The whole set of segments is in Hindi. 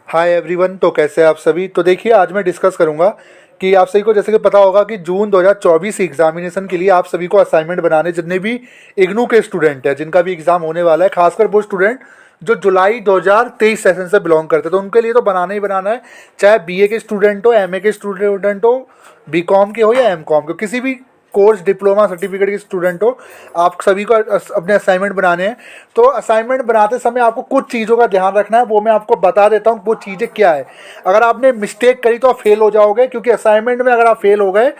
Hi everyone. तो कैसे हैं आप सभी। तो देखिए, आज मैं डिस्कस करूंगा कि आप सभी को जैसे कि पता होगा कि जून 2024 एग्जामिनेशन के लिए आप सभी को असाइनमेंट बनाने, जितने भी इग्नू के स्टूडेंट हैं जिनका भी एग्जाम होने वाला है, खासकर वो स्टूडेंट जो जुलाई 2023 सेशन से बिलोंग करते हैं, तो उनके लिए तो बनाना ही बनाना है। चाहे बीए के स्टूडेंट हो, एमए के स्टूडेंट हो, बीकॉम के हो या एमकॉम के, किसी भी कोर्स डिप्लोमा सर्टिफिकेट के स्टूडेंट हो, आप सभी को अपने असाइनमेंट बनाने हैं। तो असाइनमेंट बनाते समय आपको कुछ चीज़ों का ध्यान रखना है, वो मैं आपको बता देता हूँ वो चीज़ें क्या है। अगर आपने मिस्टेक करी तो आप फेल हो जाओगे, क्योंकि असाइनमेंट में अगर आप फेल हो गए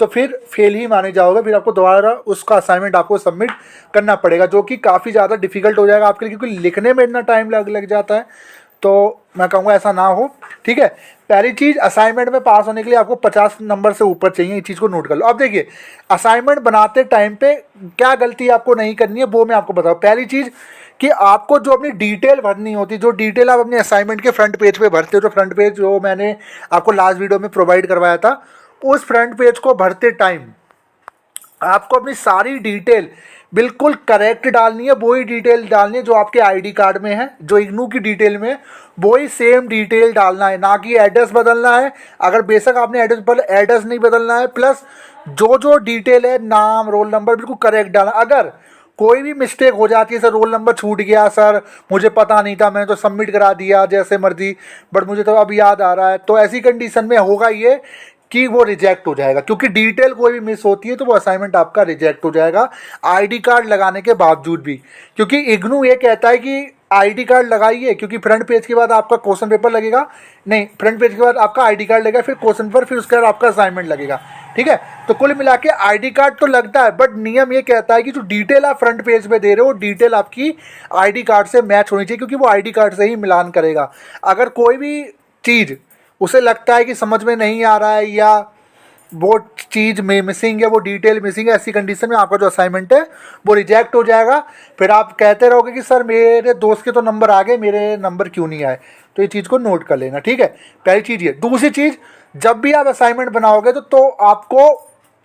तो फिर फेल ही माने जाओगे। फिर आपको दोबारा उसका असाइनमेंट आपको सबमिट करना पड़ेगा, जो कि काफ़ी ज़्यादा डिफिकल्ट हो जाएगा आपके लिए, क्योंकि लिखने में इतना टाइम लग जाता है। तो मैं कहूँगा ऐसा ना हो, ठीक है। पहली चीज़, असाइनमेंट में पास होने के लिए आपको 50 नंबर से ऊपर चाहिए, इस चीज़ को नोट कर लो। अब देखिए, असाइनमेंट बनाते टाइम पे क्या गलती आपको नहीं करनी है वो मैं आपको बताऊँ। पहली चीज़ कि आपको जो अपनी डिटेल भरनी होती है, जो डिटेल आप अपने असाइनमेंट के फ्रंट पेज पे भरते हो, जो फ्रंट पेज जो मैंने आपको लास्ट वीडियो में प्रोवाइड करवाया था, उस फ्रंट पेज को भरते टाइम आपको अपनी सारी डिटेल बिल्कुल करेक्ट डालनी है। वही डिटेल डालनी है जो आपके आईडी कार्ड में है, जो इग्नू की डिटेल में है, वही सेम डिटेल डालना है, ना कि एड्रेस बदलना है। अगर बेशक आपने एड्रेस नहीं बदलना है, प्लस जो जो डिटेल है, नाम, रोल नंबर, बिल्कुल करेक्ट डालना। अगर कोई भी मिस्टेक हो जाती है, सर रोल नंबर छूट गया, सर मुझे पता नहीं था, मैंने तो सबमिट करा दिया जैसे मर्जी, बट मुझे तो अब याद आ रहा है, तो ऐसी कंडीशन में होगा ये कि वो रिजेक्ट हो जाएगा, क्योंकि डिटेल कोई भी मिस होती है तो वो असाइनमेंट आपका रिजेक्ट हो जाएगा, आईडी कार्ड लगाने के बावजूद भी। क्योंकि इग्नू ये कहता है कि आईडी कार्ड लगाइए, क्योंकि फ्रंट पेज के बाद आपका क्वेश्चन पेपर लगेगा, नहीं, फ्रंट पेज के बाद आपका आईडी कार्ड लगेगा, फिर क्वेश्चन पेपर, फिर उसके बाद आपका असाइनमेंट लगेगा, ठीक है। तो कुल मिला के आईडी कार्ड तो लगता है, बट नियम ये कहता है कि जो डिटेल आप फ्रंट पेज पे दे रहे हो, डिटेल आपकी आईडी कार्ड से मैच होनी चाहिए, क्योंकि वो आईडी कार्ड से ही मिलान करेगा। अगर कोई भी चीज़ उसे लगता है कि समझ में नहीं आ रहा है, या वो चीज़ में मिसिंग है, वो डिटेल मिसिंग है, ऐसी कंडीशन में आपका जो असाइनमेंट है वो रिजेक्ट हो जाएगा। फिर आप कहते रहोगे कि सर मेरे दोस्त के तो नंबर आ गए, मेरे नंबर क्यों नहीं आए। तो ये चीज़ को नोट कर लेना, ठीक है। पहली चीज़ ये। दूसरी चीज़, जब भी आप असाइनमेंट बनाओगे तो आपको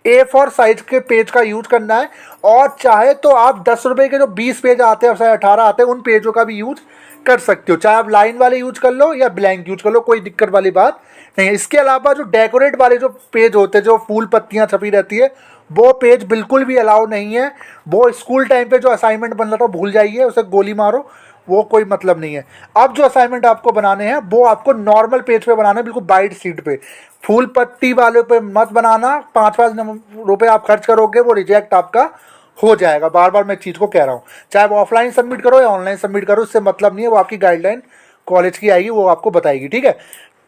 A4 साइज के पेज का यूज करना है, और चाहे तो आप 10 रुपये के जो 20 पेज आते हैं, 18 आते हैं, उन पेजों का भी यूज कर सकते हो। चाहे आप लाइन वाले यूज कर लो या ब्लैंक यूज कर लो, कोई दिक्कत वाली बात नहीं है। इसके अलावा जो डेकोरेट वाले जो पेज होते हैं, जो फूल पत्तियां छपी रहती है, वो पेज बिल्कुल भी अलाउ नहीं है। वो स्कूल टाइम पे जो असाइनमेंट बन रहा था भूल जाइए, उसे गोली मारो, वो कोई मतलब नहीं है। अब जो असाइनमेंट आपको बनाने हैं वो आपको नॉर्मल पेज पे बनाना है, बिल्कुल वाइट शीट पे। फूल पत्ती वाले पे मत बनाना, 5-5 रुपये आप खर्च करोगे, वो रिजेक्ट आपका हो जाएगा। बार बार मैं चीज़ को कह रहा हूँ, चाहे वो ऑफलाइन सबमिट करो या ऑनलाइन सबमिट करो, उससे मतलब नहीं है, वो आपकी गाइडलाइन कॉलेज की आएगी, वो आपको बताएगी, ठीक है।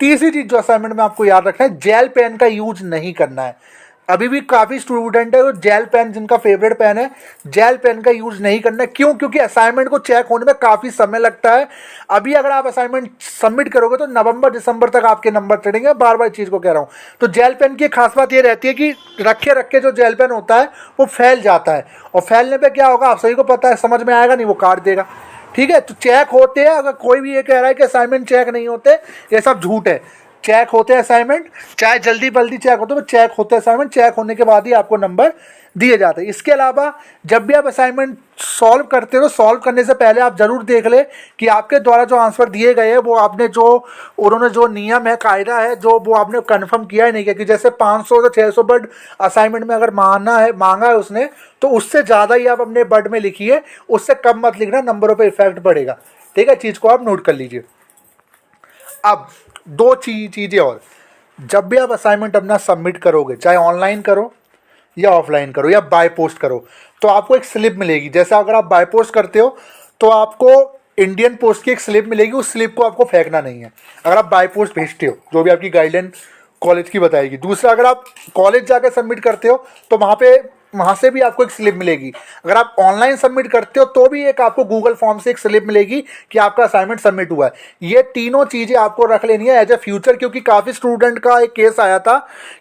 तीसरी चीज़ जो असाइनमेंट में आपको याद रखना है, जेल पेन का यूज नहीं करना है। अभी भी काफ़ी स्टूडेंट है जो जेल पेन, जिनका फेवरेट पेन है, जेल पेन का यूज नहीं करना है। क्यों? क्योंकि असाइनमेंट को चेक होने में काफ़ी समय लगता है। अभी अगर आप असाइनमेंट सबमिट करोगे तो नवंबर दिसंबर तक आपके नंबर चढ़ेंगे, बार बार चीज़ को कह रहा हूँ। तो जेल पेन की खास बात ये रहती है कि रखे रखे जो जेल पेन होता है वो फैल जाता है, और फैलने पर क्या होगा आप सभी को पता है, समझ में आएगा नहीं, वो काट देगा, ठीक है। तो चेक होते हैं। अगर कोई भी ये कह रहा है कि असाइनमेंट चेक नहीं होते, ये सब झूठ है। चेक होते हैं असाइनमेंट, चाहे जल्दी जल्दी चेक होते हैं, चेक होते हैं असाइनमेंट, चेक होने के बाद ही आपको नंबर दिए जाते हैं। इसके अलावा जब भी आप असाइनमेंट सॉल्व करते हो, सॉल्व करने से पहले आप जरूर देख ले कि आपके द्वारा जो आंसर दिए गए हैं वो आपने जो उन्होंने जो नियम है, कायदा है, जो वो आपने कंफर्म किया है नहीं किया। कि जैसे 500 से 600 वर्ड असाइनमेंट में अगर मांगा है उसने, तो उससे ज़्यादा ही आप अपने वर्ड में लिखिए, उससे कम मत लिखना, नंबरों पर इफेक्ट पड़ेगा, ठीक है। चीज़ को आप नोट कर लीजिए। अब दो चीज़ें और, जब भी आप असाइनमेंट अपना सबमिट करोगे, चाहे ऑनलाइन करो या ऑफलाइन करो या बाय पोस्ट करो, तो आपको एक स्लिप मिलेगी। जैसा अगर आप बाय पोस्ट करते हो तो आपको इंडियन पोस्ट की एक स्लिप मिलेगी, उस स्लिप को आपको फेंकना नहीं है अगर आप बाय पोस्ट भेजते हो, जो भी आपकी गाइडलाइन कॉलेज की बताएगी। दूसरा, अगर आप कॉलेज जाकर सबमिट करते हो तो वहाँ से भी आपको एक स्लिप मिलेगी। अगर आप ऑनलाइन सबमिट करते हो तो भी एक आपको गूगल फॉर्म से एक स्लिप मिलेगी कि आपका असाइनमेंट सबमिट हुआ है। ये तीनों चीज़ें आपको रख लेनी है एज ए फ्यूचर, क्योंकि काफ़ी स्टूडेंट का एक केस आया था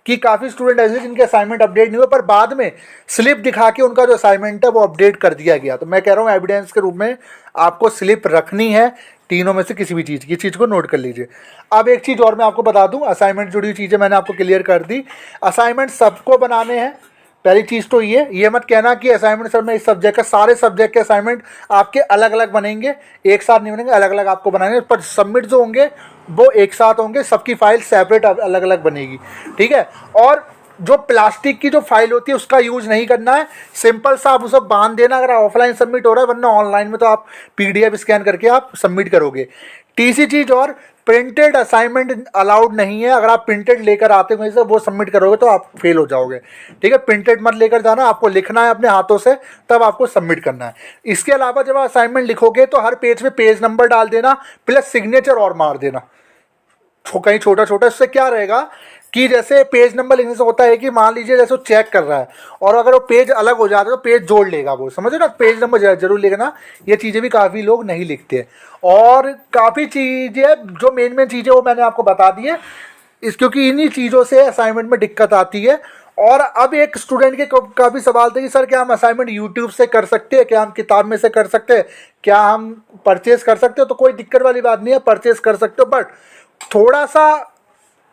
कि काफ़ी स्टूडेंट ऐसे जिनके असाइनमेंट अपडेट नहीं हुए, पर बाद में स्लिप दिखा के उनका जो असाइनमेंट है वो अपडेट कर दिया गया। तो मैं कह रहा हूँ एविडेंस के रूप में आपको स्लिप रखनी है, तीनों में से किसी भी चीज़ की। चीज़ को नोट कर लीजिए। अब एक चीज़ और मैं आपको बता दूं, असाइनमेंट जुड़ी हुई चीज़ें मैंने आपको क्लियर कर दी। असाइनमेंट सबको बनाने हैं, पहली चीज़ तो ये मत कहना कि असाइनमेंट सर मैं इस सब्जेक्ट का, सारे सब्जेक्ट के असाइनमेंट आपके अलग अलग बनेंगे, एक साथ नहीं बनेंगे, अलग अलग आपको बनाएंगे, पर सबमिट जो होंगे वो एक साथ होंगे, सबकी फाइल सेपरेट अलग अलग बनेगी, ठीक है। और जो प्लास्टिक की जो फाइल होती है उसका यूज नहीं करना है, सिंपल सा आप उसे बांध देना अगर ऑफलाइन सबमिट हो रहा है, वरना ऑनलाइन में तो आप पीडीएफ स्कैन करके आप सबमिट करोगे। तीसरी चीज़ और, प्रिंटेड असाइनमेंट अलाउड नहीं है, अगर आप प्रिंटेड लेकर आते हो से वो सबमिट करोगे तो आप फेल हो जाओगे, ठीक है। प्रिंटेड मत लेकर जाना, आपको लिखना है अपने हाथों से, तब आपको सबमिट करना है। इसके अलावा जब आप असाइनमेंट लिखोगे तो हर पेज पे पेज नंबर डाल देना, प्लस सिग्नेचर और मार देना कहीं छोटा छोटा। इससे क्या रहेगा कि जैसे पेज नंबर लिखने से होता है कि मान लीजिए जैसे वो चेक कर रहा है और अगर वो पेज अलग हो जाता है तो पेज जोड़ लेगा वो, समझो ना, पेज नंबर जरूर लिखना। ये चीज़ें भी काफ़ी लोग नहीं लिखते हैं। और काफ़ी चीज़ें जो मेन चीज़ें वो मैंने आपको बता दी है, क्योंकि इन्हीं चीज़ों से असाइनमेंट में दिक्कत आती है। और अब एक स्टूडेंट के काफ़ी सवाल थे कि सर क्या हम असाइनमेंट यूट्यूब से कर सकते हैं, क्या हम किताब में से कर सकते हैं, क्या हम परचेज कर सकते हो? तो कोई दिक्कत वाली बात नहीं है, परचेज कर सकते हो, बट थोड़ा सा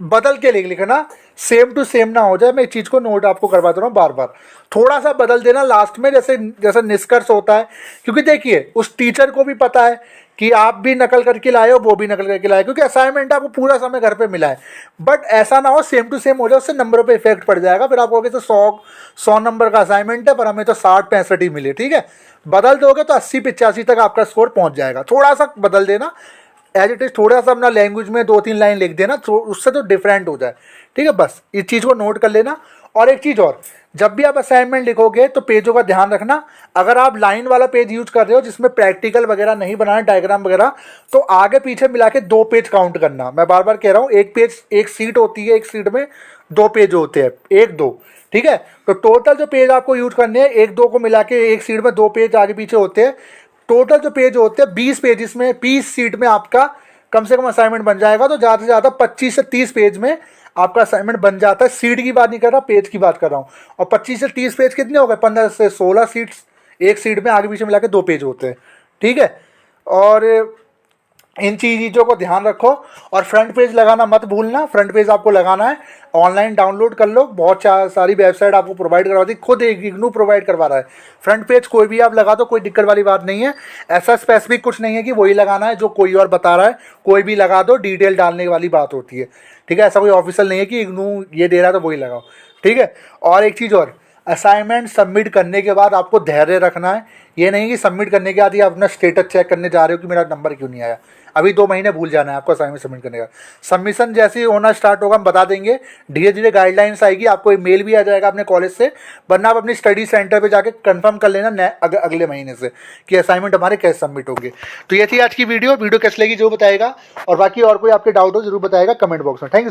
बदल के लिखना, सेम टू सेम ना हो जाए। मैं इस चीज़ को नोट आपको करवाता रहा हूँ बार बार, थोड़ा सा बदल देना लास्ट में, जैसे जैसा निष्कर्ष होता है। क्योंकि देखिए उस टीचर को भी पता है कि आप भी नकल करके लाए हो, वो भी नकल करके लाए, क्योंकि असाइनमेंट आपको पूरा समय घर पे मिला है। बट ऐसा ना हो सेम टू सेम हो जाए, उससे नंबरों पे इफेक्ट पड़ जाएगा, फिर आप कहोगे तो 100 नंबर का असाइनमेंट है पर हमें तो 60-65 ही मिले, ठीक है। बदल दोगे तो 80-85 तक आपका स्कोर पहुंच जाएगा। थोड़ा सा बदल देना एज इट इज, थोड़ा सा अपना लैंग्वेज में 2-3 लाइन लिख देना, तो उससे तो डिफरेंट हो जाए, ठीक है। बस इस चीज़ को नोट कर लेना। और एक चीज़ और, जब भी आप असाइनमेंट लिखोगे तो पेजों का ध्यान रखना। अगर आप लाइन वाला पेज यूज कर रहे हो जिसमें प्रैक्टिकल वगैरह नहीं बनाना, डायग्राम वगैरह, तो आगे पीछे मिला के 2 पेज काउंट करना। मैं बार बार कह रहा हूँ, एक पेज, एक सीट होती है, एक सीट में 2 पेज होते हैं, 1-2, ठीक है। तो टोटल जो पेज आपको यूज करने हैं, 1-2 को मिला के एक सीट में 2 पेज आगे पीछे होते हैं। टोटल जो पेज होते हैं 20 पेजेस में, 20 सीट में आपका कम से कम असाइनमेंट बन जाएगा। तो ज़्यादा से ज़्यादा 25 से 30 पेज में आपका असाइनमेंट बन जाता है। सीट की बात नहीं कर रहा, पेज की बात कर रहा हूँ। और 25 से 30 पेज कितने हो गए? 15 से 16 सीट्स, एक सीट में आगे पीछे मिला के 2 पेज होते हैं, ठीक है। और इन चीज़ों को ध्यान रखो। और फ्रंट पेज लगाना मत भूलना, फ्रंट पेज आपको लगाना है, ऑनलाइन डाउनलोड कर लो, बहुत सारी वेबसाइट आपको प्रोवाइड करवाती, खुद एक इग्नू प्रोवाइड करवा रहा है। फ्रंट पेज कोई भी आप लगा दो, कोई दिक्कत वाली बात नहीं है। ऐसा स्पेसिफिक कुछ नहीं है कि वही लगाना है जो कोई और बता रहा है, कोई भी लगा दो, डिटेल डालने वाली बात होती है, ठीक है। ऐसा कोई ऑफिशियल नहीं है कि इग्नू ये दे रहा है तो वही लगाओ, ठीक है। और एक चीज़ और, असाइनमेंट सबमिट करने के बाद आपको धैर्य रखना है। ये नहीं कि सबमिट करने के बाद ही आप अपना स्टेटस चेक करने जा रहे हो कि मेरा नंबर क्यों नहीं आया। अभी 2 महीने भूल जाना है आपको असाइनमेंट सबमिट करने का। सबमिशन जैसे ही होना स्टार्ट होगा हम बता देंगे, धीरे धीरे गाइडलाइंस आएगी, आपको एक मेल भी आ जाएगा अपने कॉलेज से, वरना आप अपनी स्टडी सेंटर पे जाके कंफर्म कर लेना अगले महीने से कि असाइनमेंट हमारे कैसे सबमिट होंगे। तो ये थी आज की वीडियो कैसे लगी जो बताएगा, और बाकी और कोई आपके डाउट हो जरूर बताएगा कमेंट बॉक्स में। Thank you.